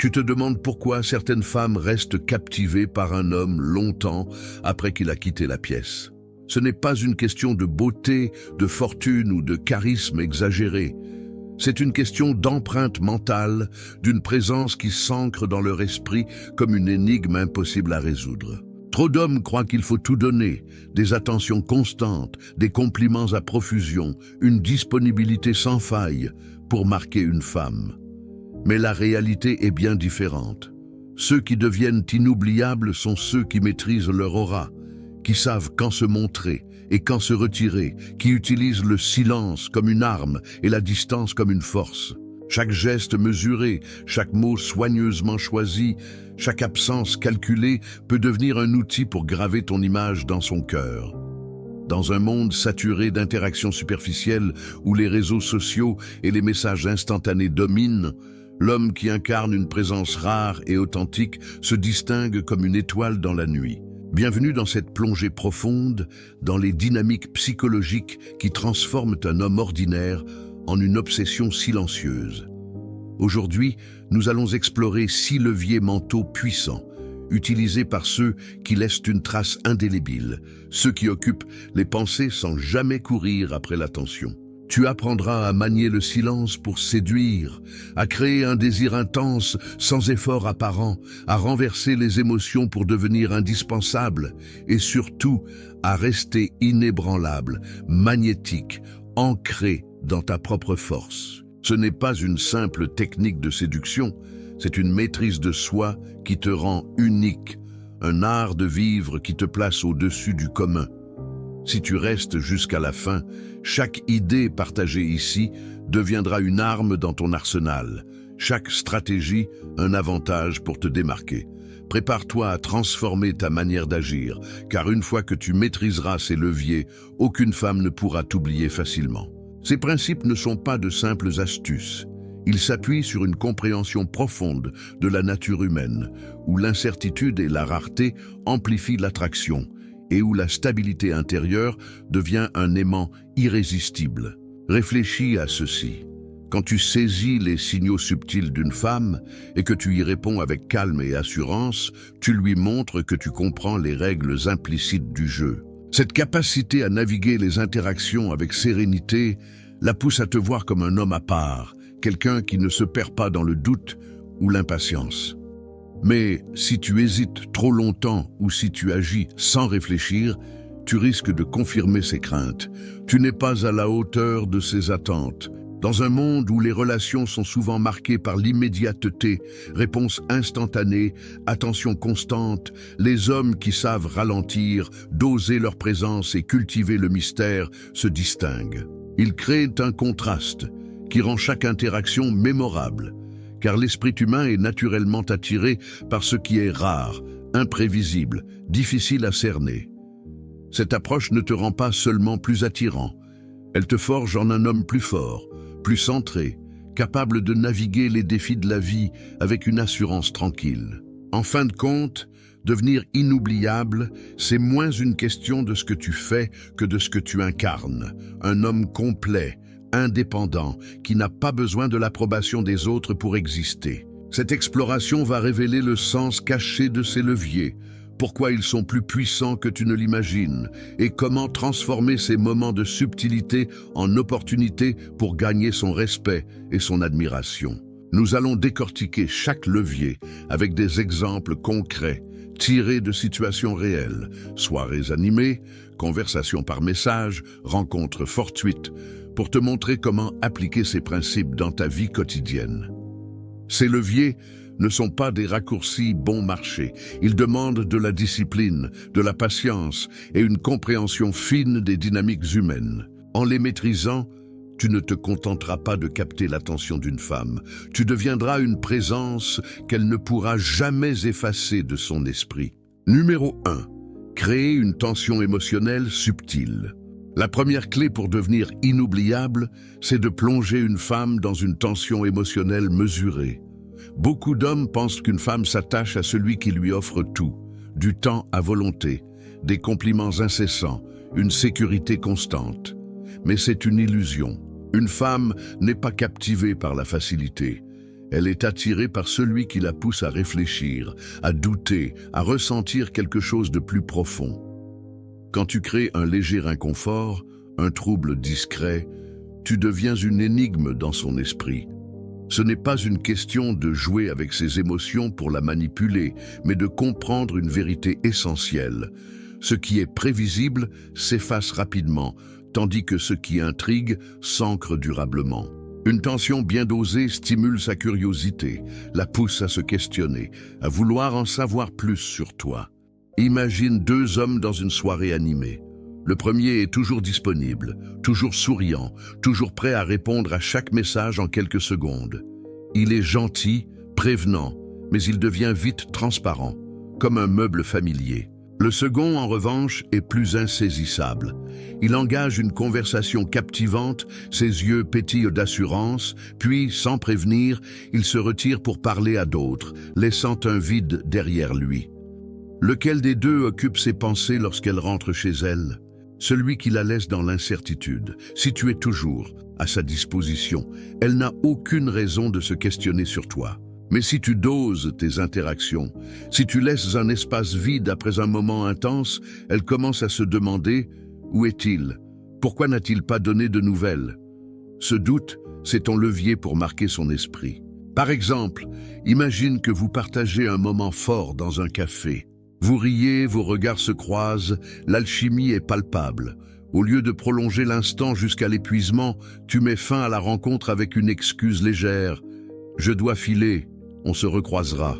Tu te demandes pourquoi certaines femmes restent captivées par un homme longtemps après qu'il a quitté la pièce. Ce n'est pas une question de beauté, de fortune ou de charisme exagéré. C'est une question d'empreinte mentale, d'une présence qui s'ancre dans leur esprit comme une énigme impossible à résoudre. Trop d'hommes croient qu'il faut tout donner, des attentions constantes, des compliments à profusion, une disponibilité sans faille pour marquer une femme. Mais la réalité est bien différente. Ceux qui deviennent inoubliables sont ceux qui maîtrisent leur aura, qui savent quand se montrer et quand se retirer, qui utilisent le silence comme une arme et la distance comme une force. Chaque geste mesuré, chaque mot soigneusement choisi, chaque absence calculée peut devenir un outil pour graver ton image dans son cœur. Dans un monde saturé d'interactions superficielles où les réseaux sociaux et les messages instantanés dominent, l'homme qui incarne une présence rare et authentique se distingue comme une étoile dans la nuit. Bienvenue dans cette plongée profonde, dans les dynamiques psychologiques qui transforment un homme ordinaire en une obsession silencieuse. Aujourd'hui, nous allons explorer 6 leviers mentaux puissants, utilisés par ceux qui laissent une trace indélébile, ceux qui occupent les pensées sans jamais courir après l'attention. Tu apprendras à manier le silence pour séduire, à créer un désir intense sans effort apparent, à renverser les émotions pour devenir indispensable et surtout à rester inébranlable, magnétique, ancré dans ta propre force. Ce n'est pas une simple technique de séduction, c'est une maîtrise de soi qui te rend unique, un art de vivre qui te place au-dessus du commun. Si tu restes jusqu'à la fin, chaque idée partagée ici deviendra une arme dans ton arsenal, chaque stratégie un avantage pour te démarquer. Prépare-toi à transformer ta manière d'agir, car une fois que tu maîtriseras ces leviers, aucune femme ne pourra t'oublier facilement. Ces principes ne sont pas de simples astuces. Ils s'appuient sur une compréhension profonde de la nature humaine, où l'incertitude et la rareté amplifient l'attraction, et où la stabilité intérieure devient un aimant irrésistible. Réfléchis à ceci. Quand tu saisis les signaux subtils d'une femme et que tu y réponds avec calme et assurance, tu lui montres que tu comprends les règles implicites du jeu. Cette capacité à naviguer les interactions avec sérénité la pousse à te voir comme un homme à part, quelqu'un qui ne se perd pas dans le doute ou l'impatience. Mais si tu hésites trop longtemps ou si tu agis sans réfléchir, tu risques de confirmer ses craintes. Tu n'es pas à la hauteur de ses attentes. Dans un monde où les relations sont souvent marquées par l'immédiateté, réponse instantanée, attention constante, les hommes qui savent ralentir, doser leur présence et cultiver le mystère se distinguent. Ils créent un contraste qui rend chaque interaction mémorable, car l'esprit humain est naturellement attiré par ce qui est rare, imprévisible, difficile à cerner. Cette approche ne te rend pas seulement plus attirant, elle te forge en un homme plus fort, plus centré, capable de naviguer les défis de la vie avec une assurance tranquille. En fin de compte, devenir inoubliable, c'est moins une question de ce que tu fais que de ce que tu incarnes. Un homme complet, indépendant, qui n'a pas besoin de l'approbation des autres pour exister. Cette exploration va révéler le sens caché de ces leviers, pourquoi ils sont plus puissants que tu ne l'imagines, et comment transformer ces moments de subtilité en opportunités pour gagner son respect et son admiration. Nous allons décortiquer chaque levier avec des exemples concrets, tirés de situations réelles, soirées animées, conversations par message, rencontres fortuites, pour te montrer comment appliquer ces principes dans ta vie quotidienne. Ces leviers ne sont pas des raccourcis bon marché. Ils demandent de la discipline, de la patience et une compréhension fine des dynamiques humaines. En les maîtrisant, tu ne te contenteras pas de capter l'attention d'une femme. Tu deviendras une présence qu'elle ne pourra jamais effacer de son esprit. Numéro 1. Créer une tension émotionnelle subtile. La première clé pour devenir inoubliable, c'est de plonger une femme dans une tension émotionnelle mesurée. Beaucoup d'hommes pensent qu'une femme s'attache à celui qui lui offre tout, du temps à volonté, des compliments incessants, une sécurité constante. Mais c'est une illusion. Une femme n'est pas captivée par la facilité. Elle est attirée par celui qui la pousse à réfléchir, à douter, à ressentir quelque chose de plus profond. Quand tu crées un léger inconfort, un trouble discret, tu deviens une énigme dans son esprit. Ce n'est pas une question de jouer avec ses émotions pour la manipuler, mais de comprendre une vérité essentielle. Ce qui est prévisible s'efface rapidement, tandis que ce qui intrigue s'ancre durablement. Une tension bien dosée stimule sa curiosité, la pousse à se questionner, à vouloir en savoir plus sur toi. Imagine deux hommes dans une soirée animée. Le premier est toujours disponible, toujours souriant, toujours prêt à répondre à chaque message en quelques secondes. Il est gentil, prévenant, mais il devient vite transparent, comme un meuble familier. Le second, en revanche, est plus insaisissable. Il engage une conversation captivante, ses yeux pétillent d'assurance, puis, sans prévenir, il se retire pour parler à d'autres, laissant un vide derrière lui. Lequel des deux occupe ses pensées lorsqu'elle rentre chez elle? Celui qui la laisse dans l'incertitude. Si tu es toujours à sa disposition, elle n'a aucune raison de se questionner sur toi. Mais si tu doses tes interactions, si tu laisses un espace vide après un moment intense, elle commence à se demander « Où est-il? Pourquoi n'a-t-il pas donné de nouvelles ?» Ce doute, c'est ton levier pour marquer son esprit. Par exemple, imagine que vous partagez un moment fort dans un café. Vous riez, vos regards se croisent, l'alchimie est palpable. Au lieu de prolonger l'instant jusqu'à l'épuisement, tu mets fin à la rencontre avec une excuse légère. « Je dois filer. On se recroisera. »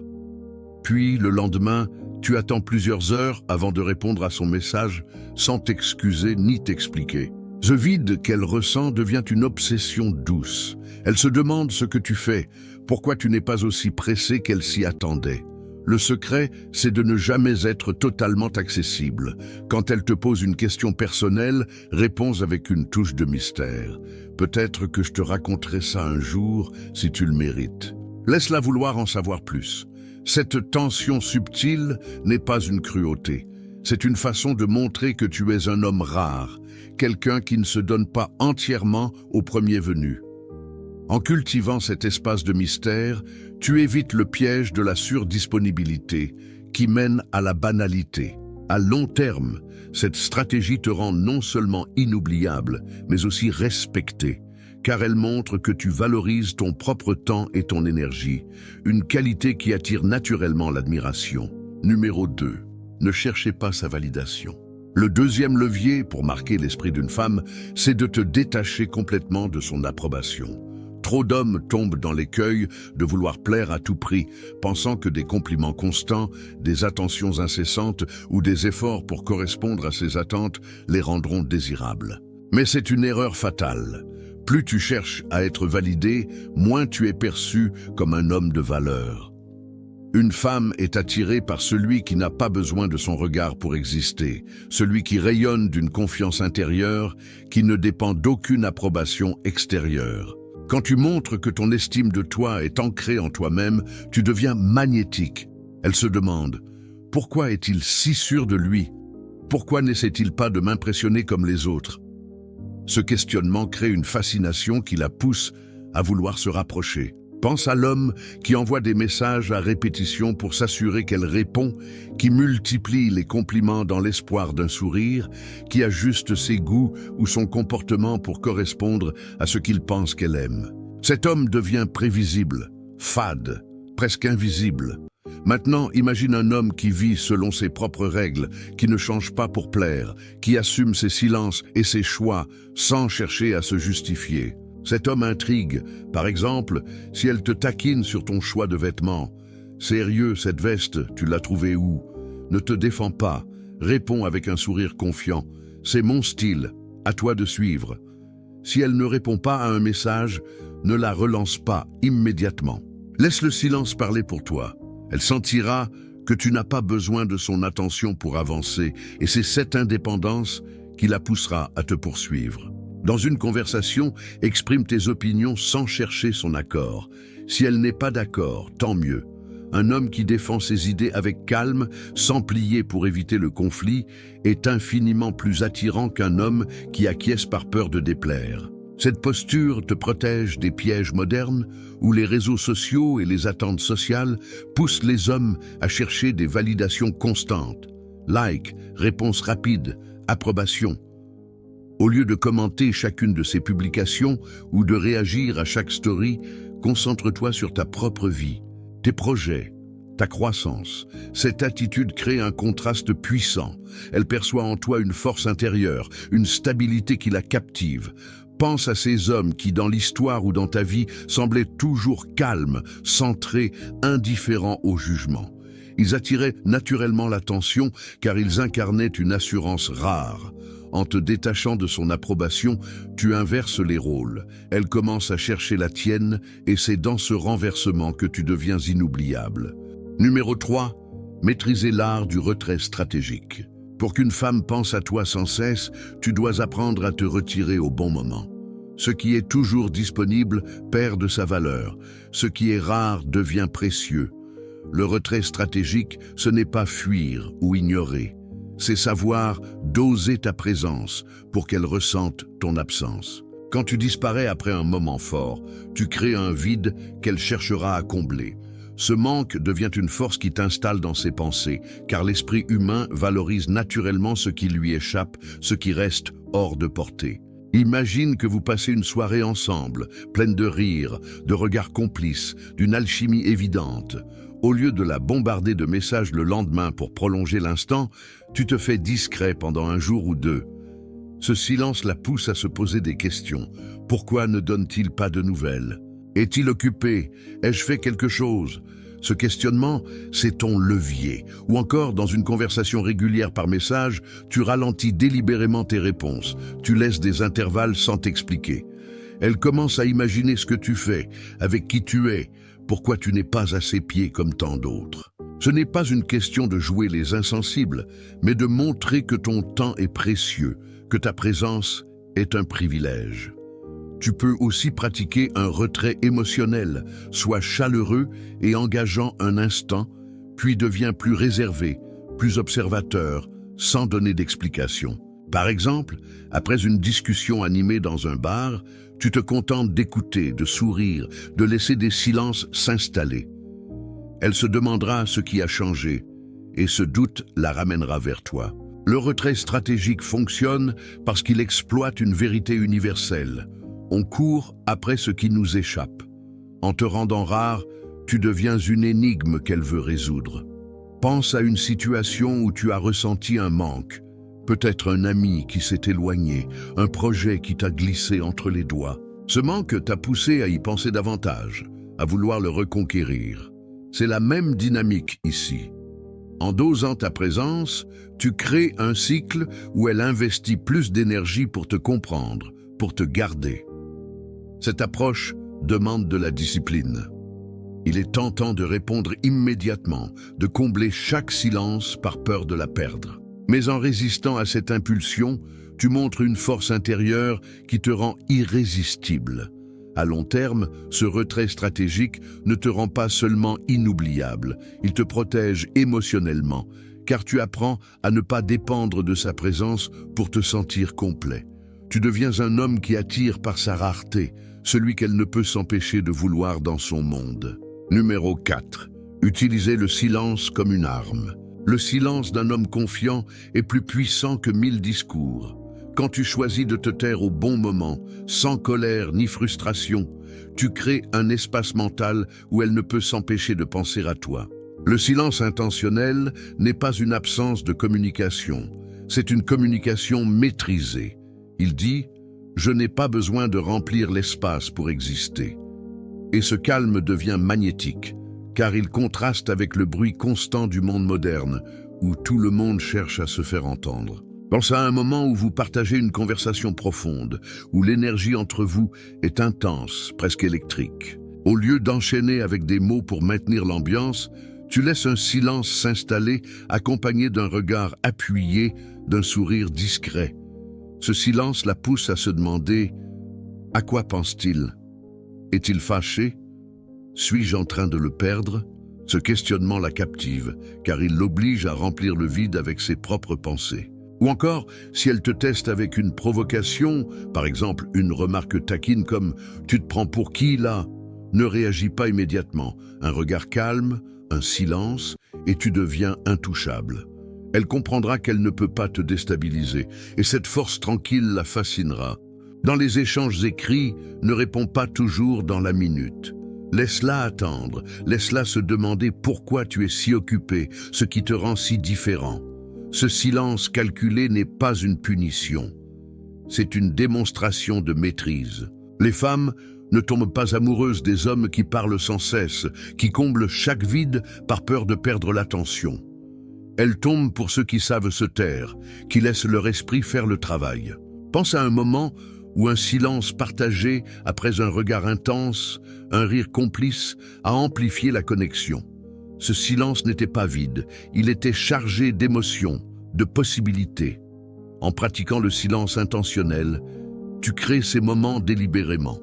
Puis, le lendemain, tu attends plusieurs heures avant de répondre à son message sans t'excuser ni t'expliquer. Ce vide qu'elle ressent devient une obsession douce. Elle se demande ce que tu fais, pourquoi tu n'es pas aussi pressé qu'elle s'y attendait. Le secret, c'est de ne jamais être totalement accessible. Quand elle te pose une question personnelle, réponds avec une touche de mystère. Peut-être que je te raconterai ça un jour si tu le mérites. Laisse-la vouloir en savoir plus. Cette tension subtile n'est pas une cruauté. C'est une façon de montrer que tu es un homme rare, quelqu'un qui ne se donne pas entièrement au premier venu. En cultivant cet espace de mystère, tu évites le piège de la surdisponibilité qui mène à la banalité. À long terme, cette stratégie te rend non seulement inoubliable, mais aussi respecté, car elle montre que tu valorises ton propre temps et ton énergie, une qualité qui attire naturellement l'admiration. Numéro 2. Ne cherchez pas sa validation. Le deuxième levier pour marquer l'esprit d'une femme, c'est de te détacher complètement de son approbation. Trop d'hommes tombent dans l'écueil de vouloir plaire à tout prix, pensant que des compliments constants, des attentions incessantes ou des efforts pour correspondre à ses attentes les rendront désirables. Mais c'est une erreur fatale. Plus tu cherches à être validé, moins tu es perçu comme un homme de valeur. Une femme est attirée par celui qui n'a pas besoin de son regard pour exister, celui qui rayonne d'une confiance intérieure, qui ne dépend d'aucune approbation extérieure. Quand tu montres que ton estime de toi est ancrée en toi-même, tu deviens magnétique. Elle se demande « Pourquoi est-il si sûr de lui? Pourquoi n'essaie-t-il pas de m'impressionner comme les autres ?» Ce questionnement crée une fascination qui la pousse à vouloir se rapprocher. Pense à l'homme qui envoie des messages à répétition pour s'assurer qu'elle répond, qui multiplie les compliments dans l'espoir d'un sourire, qui ajuste ses goûts ou son comportement pour correspondre à ce qu'il pense qu'elle aime. Cet homme devient prévisible, fade, presque invisible. Maintenant, imagine un homme qui vit selon ses propres règles, qui ne change pas pour plaire, qui assume ses silences et ses choix sans chercher à se justifier. Cet homme intrigue, par exemple, si elle te taquine sur ton choix de vêtements. « Sérieux, cette veste, tu l'as trouvée où ?» Ne te défends pas, réponds avec un sourire confiant. « C'est mon style, à toi de suivre. » Si elle ne répond pas à un message, ne la relance pas immédiatement. Laisse le silence parler pour toi. Elle sentira que tu n'as pas besoin de son attention pour avancer, et c'est cette indépendance qui la poussera à te poursuivre. Dans une conversation, exprime tes opinions sans chercher son accord. Si elle n'est pas d'accord, tant mieux. Un homme qui défend ses idées avec calme, sans plier pour éviter le conflit, est infiniment plus attirant qu'un homme qui acquiesce par peur de déplaire. Cette posture te protège des pièges modernes où les réseaux sociaux et les attentes sociales poussent les hommes à chercher des validations constantes. Like, réponse rapide, approbation. Au lieu de commenter chacune de ces publications ou de réagir à chaque story, concentre-toi sur ta propre vie, tes projets, ta croissance. Cette attitude crée un contraste puissant. Elle perçoit en toi une force intérieure, une stabilité qui la captive. Pense à ces hommes qui, dans l'histoire ou dans ta vie, semblaient toujours calmes, centrés, indifférents au jugement. Ils attiraient naturellement l'attention car ils incarnaient une assurance rare. En te détachant de son approbation, tu inverses les rôles. Elle commence à chercher la tienne et c'est dans ce renversement que tu deviens inoubliable. Numéro 3. Maîtriser l'art du retrait stratégique. Pour qu'une femme pense à toi sans cesse, tu dois apprendre à te retirer au bon moment. Ce qui est toujours disponible perd de sa valeur. Ce qui est rare devient précieux. Le retrait stratégique, ce n'est pas fuir ou ignorer. C'est savoir doser ta présence pour qu'elle ressente ton absence. Quand tu disparais après un moment fort, tu crées un vide qu'elle cherchera à combler. Ce manque devient une force qui t'installe dans ses pensées, car l'esprit humain valorise naturellement ce qui lui échappe, ce qui reste hors de portée. Imagine que vous passez une soirée ensemble, pleine de rires, de regards complices, d'une alchimie évidente. Au lieu de la bombarder de messages le lendemain pour prolonger l'instant, tu te fais discret pendant un jour ou deux. Ce silence la pousse à se poser des questions. Pourquoi ne donne-t-il pas de nouvelles? Est-il occupé? Ai-je fait quelque chose? Ce questionnement, c'est ton levier. Ou encore, dans une conversation régulière par message, tu ralentis délibérément tes réponses. Tu laisses des intervalles sans t'expliquer. Elle commence à imaginer ce que tu fais, avec qui tu es, pourquoi tu n'es pas à ses pieds comme tant d'autres. Ce n'est pas une question de jouer les insensibles, mais de montrer que ton temps est précieux, que ta présence est un privilège. Tu peux aussi pratiquer un retrait émotionnel, sois chaleureux et engageant un instant, puis deviens plus réservé, plus observateur, sans donner d'explication. Par exemple, après une discussion animée dans un bar, tu te contentes d'écouter, de sourire, de laisser des silences s'installer. Elle se demandera ce qui a changé, et ce doute la ramènera vers toi. Le retrait stratégique fonctionne parce qu'il exploite une vérité universelle. On court après ce qui nous échappe. En te rendant rare, tu deviens une énigme qu'elle veut résoudre. Pense à une situation où tu as ressenti un manque. Peut-être un ami qui s'est éloigné, un projet qui t'a glissé entre les doigts. Ce manque t'a poussé à y penser davantage, à vouloir le reconquérir. C'est la même dynamique ici. En dosant ta présence, tu crées un cycle où elle investit plus d'énergie pour te comprendre, pour te garder. Cette approche demande de la discipline. Il est tentant de répondre immédiatement, de combler chaque silence par peur de la perdre. Mais en résistant à cette impulsion, tu montres une force intérieure qui te rend irrésistible. À long terme, ce retrait stratégique ne te rend pas seulement inoubliable, il te protège émotionnellement, car tu apprends à ne pas dépendre de sa présence pour te sentir complet. Tu deviens un homme qui attire par sa rareté, celui qu'elle ne peut s'empêcher de vouloir dans son monde. Numéro 4. Utilisez le silence comme une arme. Le silence d'un homme confiant est plus puissant que 1000 discours. Quand tu choisis de te taire au bon moment, sans colère ni frustration, tu crées un espace mental où elle ne peut s'empêcher de penser à toi. Le silence intentionnel n'est pas une absence de communication, c'est une communication maîtrisée. Il dit « Je n'ai pas besoin de remplir l'espace pour exister ». Et ce calme devient magnétique, car il contraste avec le bruit constant du monde moderne, où tout le monde cherche à se faire entendre. Pense à un moment où vous partagez une conversation profonde, où l'énergie entre vous est intense, presque électrique. Au lieu d'enchaîner avec des mots pour maintenir l'ambiance, tu laisses un silence s'installer accompagné d'un regard appuyé, d'un sourire discret. Ce silence la pousse à se demander « À quoi pense-t-il? Est-il fâché? Suis-je en train de le perdre ?» Ce questionnement la captive, car il l'oblige à remplir le vide avec ses propres pensées. Ou encore, si elle te teste avec une provocation, par exemple une remarque taquine comme « tu te prends pour qui là ?» Ne réagis pas immédiatement. Un regard calme, un silence, et tu deviens intouchable. Elle comprendra qu'elle ne peut pas te déstabiliser, et cette force tranquille la fascinera. Dans les échanges écrits, ne réponds pas toujours dans la minute. Laisse-la attendre, laisse-la se demander pourquoi tu es si occupé, ce qui te rend si différent. Ce silence calculé n'est pas une punition. C'est une démonstration de maîtrise. Les femmes ne tombent pas amoureuses des hommes qui parlent sans cesse, qui comblent chaque vide par peur de perdre l'attention. Elles tombent pour ceux qui savent se taire, qui laissent leur esprit faire le travail. Pense à un moment où un silence partagé, après un regard intense, un rire complice, a amplifié la connexion. Ce silence n'était pas vide, il était chargé d'émotions, de possibilités. En pratiquant le silence intentionnel, tu crées ces moments délibérément.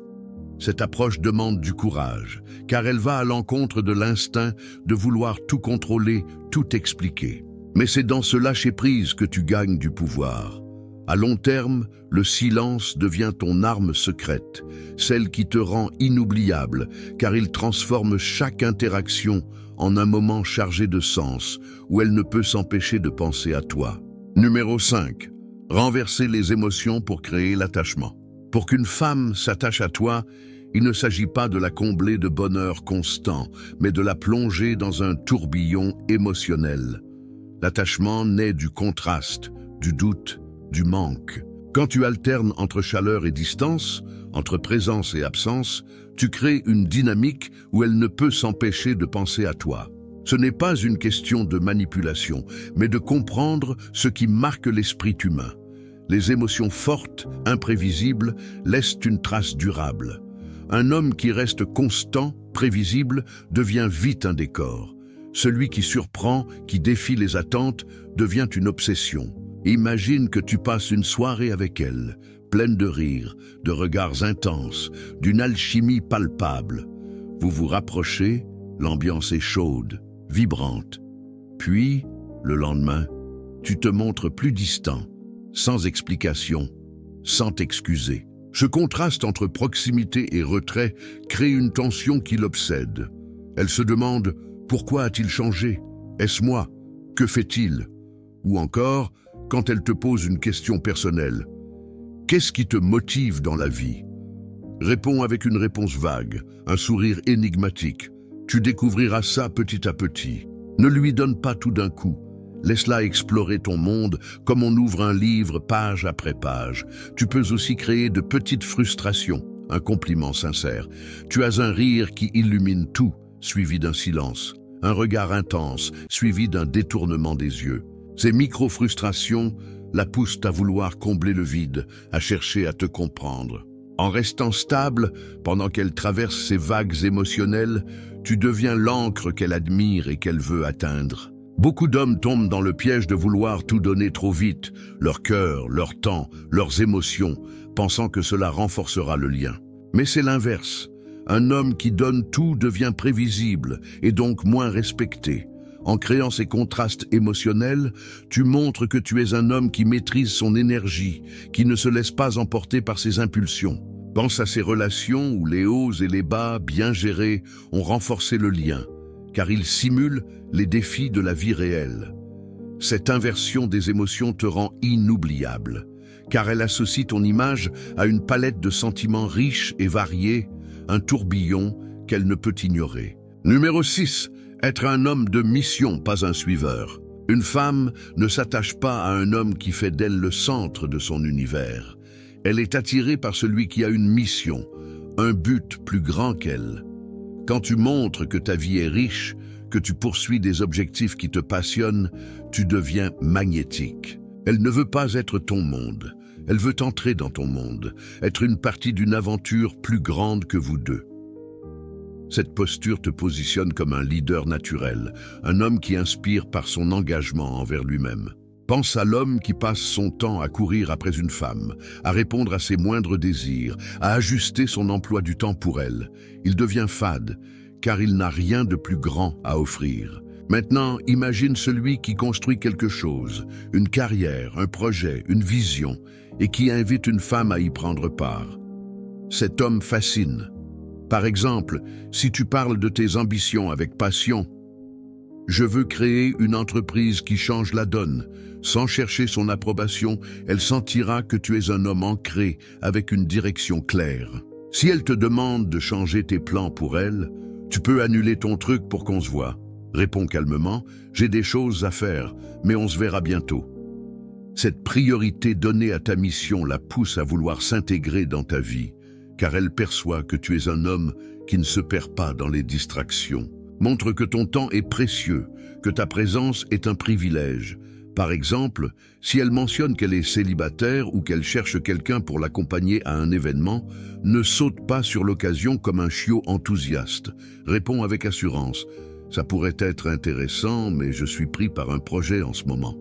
Cette approche demande du courage, car elle va à l'encontre de l'instinct de vouloir tout contrôler, tout expliquer. Mais c'est dans ce lâcher-prise que tu gagnes du pouvoir. À long terme, le silence devient ton arme secrète, celle qui te rend inoubliable, car il transforme chaque interaction en un moment chargé de sens, où elle ne peut s'empêcher de penser à toi. Numéro 5. Renverser les émotions pour créer l'attachement. Pour qu'une femme s'attache à toi, il ne s'agit pas de la combler de bonheur constant, mais de la plonger dans un tourbillon émotionnel. L'attachement naît du contraste, du doute, du manque. Quand tu alternes entre chaleur et distance, entre présence et absence, tu crées une dynamique où elle ne peut s'empêcher de penser à toi. Ce n'est pas une question de manipulation, mais de comprendre ce qui marque l'esprit humain. Les émotions fortes, imprévisibles, laissent une trace durable. Un homme qui reste constant, prévisible, devient vite un décor. Celui qui surprend, qui défie les attentes, devient une obsession. Imagine que tu passes une soirée avec elle, pleine de rires, de regards intenses, d'une alchimie palpable. Vous vous rapprochez, l'ambiance est chaude, vibrante. Puis, le lendemain, tu te montres plus distant, sans explication, sans t'excuser. Ce contraste entre proximité et retrait crée une tension qui l'obsède. Elle se demande « Pourquoi a-t-il changé? Est-ce moi? Que fait-il » Ou encore, quand elle te pose une question personnelle « Qu'est-ce qui te motive dans la vie ?» Réponds avec une réponse vague, un sourire énigmatique. Tu découvriras ça petit à petit. Ne lui donne pas tout d'un coup. Laisse-la explorer ton monde comme on ouvre un livre page après page. Tu peux aussi créer de petites frustrations, un compliment sincère. Tu as un rire qui illumine tout, suivi d'un silence. Un regard intense, suivi d'un détournement des yeux. Ces micro-frustrations la poussent à vouloir combler le vide, à chercher à te comprendre. En restant stable, pendant qu'elle traverse ces vagues émotionnelles, tu deviens l'encre qu'elle admire et qu'elle veut atteindre. Beaucoup d'hommes tombent dans le piège de vouloir tout donner trop vite, leur cœur, leur temps, leurs émotions, pensant que cela renforcera le lien. Mais c'est l'inverse. Un homme qui donne tout devient prévisible et donc moins respecté. En créant ces contrastes émotionnels, tu montres que tu es un homme qui maîtrise son énergie, qui ne se laisse pas emporter par ses impulsions. Pense à ces relations où les hauts et les bas, bien gérés, ont renforcé le lien, car ils simulent les défis de la vie réelle. Cette inversion des émotions te rend inoubliable, car elle associe ton image à une palette de sentiments riches et variés, un tourbillon qu'elle ne peut ignorer. Numéro 6. Être un homme de mission, pas un suiveur. Une femme ne s'attache pas à un homme qui fait d'elle le centre de son univers. Elle est attirée par celui qui a une mission, un but plus grand qu'elle. Quand tu montres que ta vie est riche, que tu poursuis des objectifs qui te passionnent, tu deviens magnétique. Elle ne veut pas être ton monde. Elle veut entrer dans ton monde, être une partie d'une aventure plus grande que vous deux. Cette posture te positionne comme un leader naturel, un homme qui inspire par son engagement envers lui-même. Pense à l'homme qui passe son temps à courir après une femme, à répondre à ses moindres désirs, à ajuster son emploi du temps pour elle. Il devient fade, car il n'a rien de plus grand à offrir. Maintenant, imagine celui qui construit quelque chose, une carrière, un projet, une vision, et qui invite une femme à y prendre part. Cet homme fascine. Par exemple, si tu parles de tes ambitions avec passion, je veux créer une entreprise qui change la donne. Sans chercher son approbation, elle sentira que tu es un homme ancré, avec une direction claire. Si elle te demande de changer tes plans pour elle, tu peux annuler ton truc pour qu'on se voit. Réponds calmement, j'ai des choses à faire, mais on se verra bientôt. Cette priorité donnée à ta mission la pousse à vouloir s'intégrer dans ta vie, car elle perçoit que tu es un homme qui ne se perd pas dans les distractions. Montre que ton temps est précieux, que ta présence est un privilège. Par exemple, si elle mentionne qu'elle est célibataire ou qu'elle cherche quelqu'un pour l'accompagner à un événement, ne saute pas sur l'occasion comme un chiot enthousiaste. Réponds avec assurance. Ça pourrait être intéressant, mais je suis pris par un projet en ce moment.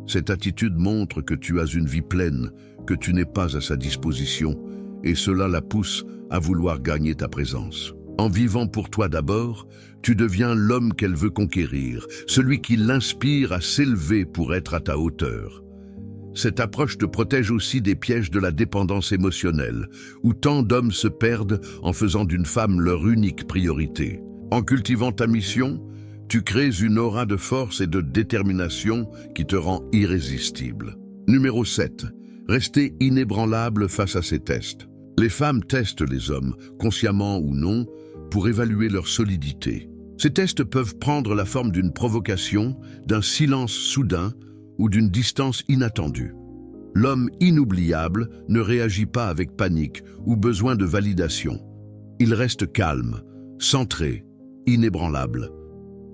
Cette attitude montre que tu as une vie pleine, que tu n'es pas à sa disposition, et cela la pousse à vouloir gagner ta présence. En vivant pour toi d'abord, tu deviens l'homme qu'elle veut conquérir, celui qui l'inspire à s'élever pour être à ta hauteur. Cette approche te protège aussi des pièges de la dépendance émotionnelle, où tant d'hommes se perdent en faisant d'une femme leur unique priorité. En cultivant ta mission, tu crées une aura de force et de détermination qui te rend irrésistible. Numéro 7. Rester inébranlable face à ces tests. Les femmes testent les hommes, consciemment ou non, pour évaluer leur solidité. Ces tests peuvent prendre la forme d'une provocation, d'un silence soudain ou d'une distance inattendue. L'homme inoubliable ne réagit pas avec panique ou besoin de validation. Il reste calme, centré, inébranlable.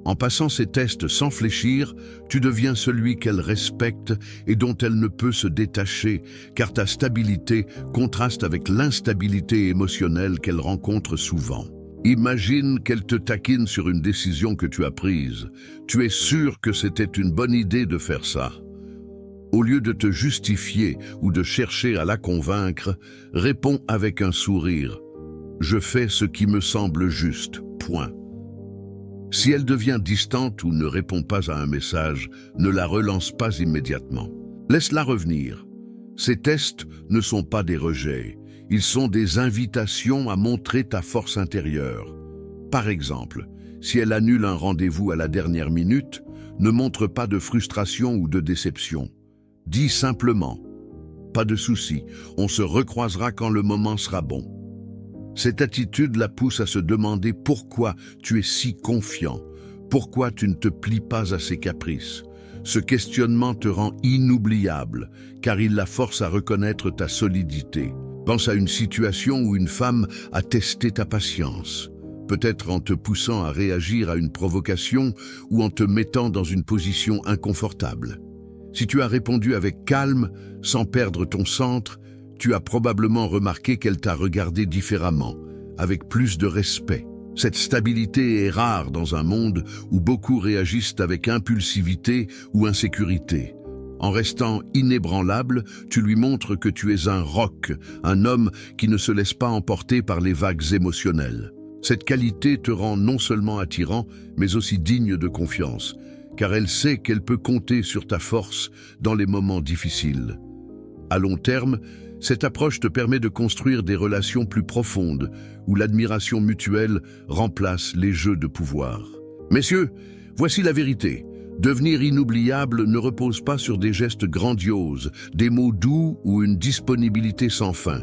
En passant ces tests sans fléchir, tu deviens celui qu'elle respecte et dont elle ne peut se détacher, car ta stabilité contraste avec l'instabilité émotionnelle qu'elle rencontre souvent. Imagine qu'elle te taquine sur une décision que tu as prise. Tu es sûr que c'était une bonne idée de faire ça. Au lieu de te justifier ou de chercher à la convaincre, réponds avec un sourire. Je fais ce qui me semble juste, point. Si elle devient distante ou ne répond pas à un message, ne la relance pas immédiatement. Laisse-la revenir. Ces tests ne sont pas des rejets. Ils sont des invitations à montrer ta force intérieure. Par exemple, si elle annule un rendez-vous à la dernière minute, ne montre pas de frustration ou de déception. Dis simplement « Pas de souci, on se recroisera quand le moment sera bon ». Cette attitude la pousse à se demander pourquoi tu es si confiant, pourquoi tu ne te plies pas à ses caprices. Ce questionnement te rend inoubliable, car il la force à reconnaître ta solidité. Pense à une situation où une femme a testé ta patience, peut-être en te poussant à réagir à une provocation ou en te mettant dans une position inconfortable. Si tu as répondu avec calme, sans perdre ton centre, tu as probablement remarqué qu'elle t'a regardé différemment, avec plus de respect. Cette stabilité est rare dans un monde où beaucoup réagissent avec impulsivité ou insécurité. En restant inébranlable, tu lui montres que tu es un roc, un homme qui ne se laisse pas emporter par les vagues émotionnelles. Cette qualité te rend non seulement attirant, mais aussi digne de confiance, car elle sait qu'elle peut compter sur ta force dans les moments difficiles. À long terme, cette approche te permet de construire des relations plus profondes, où l'admiration mutuelle remplace les jeux de pouvoir. Messieurs, voici la vérité. Devenir inoubliable ne repose pas sur des gestes grandioses, des mots doux ou une disponibilité sans fin.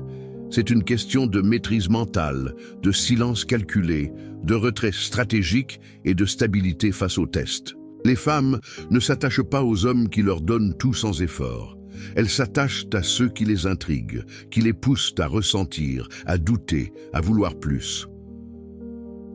C'est une question de maîtrise mentale, de silence calculé, de retrait stratégique et de stabilité face aux tests. Les femmes ne s'attachent pas aux hommes qui leur donnent tout sans effort. Elles s'attachent à ceux qui les intriguent, qui les poussent à ressentir, à douter, à vouloir plus.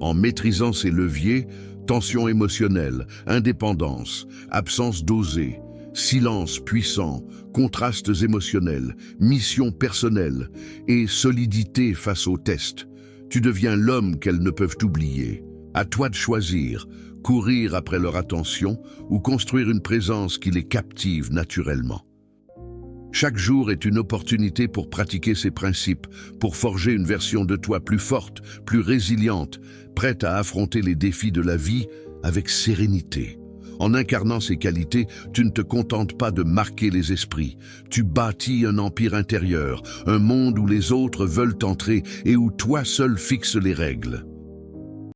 En maîtrisant ces leviers, tension émotionnelle, indépendance, absence d'oser, silence puissant, contrastes émotionnels, mission personnelle et solidité face aux tests, tu deviens l'homme qu'elles ne peuvent oublier. À toi de choisir, courir après leur attention ou construire une présence qui les captive naturellement. Chaque jour est une opportunité pour pratiquer ces principes, pour forger une version de toi plus forte, plus résiliente, prête à affronter les défis de la vie avec sérénité. En incarnant ces qualités, tu ne te contentes pas de marquer les esprits. Tu bâtis un empire intérieur, un monde où les autres veulent entrer et où toi seul fixes les règles.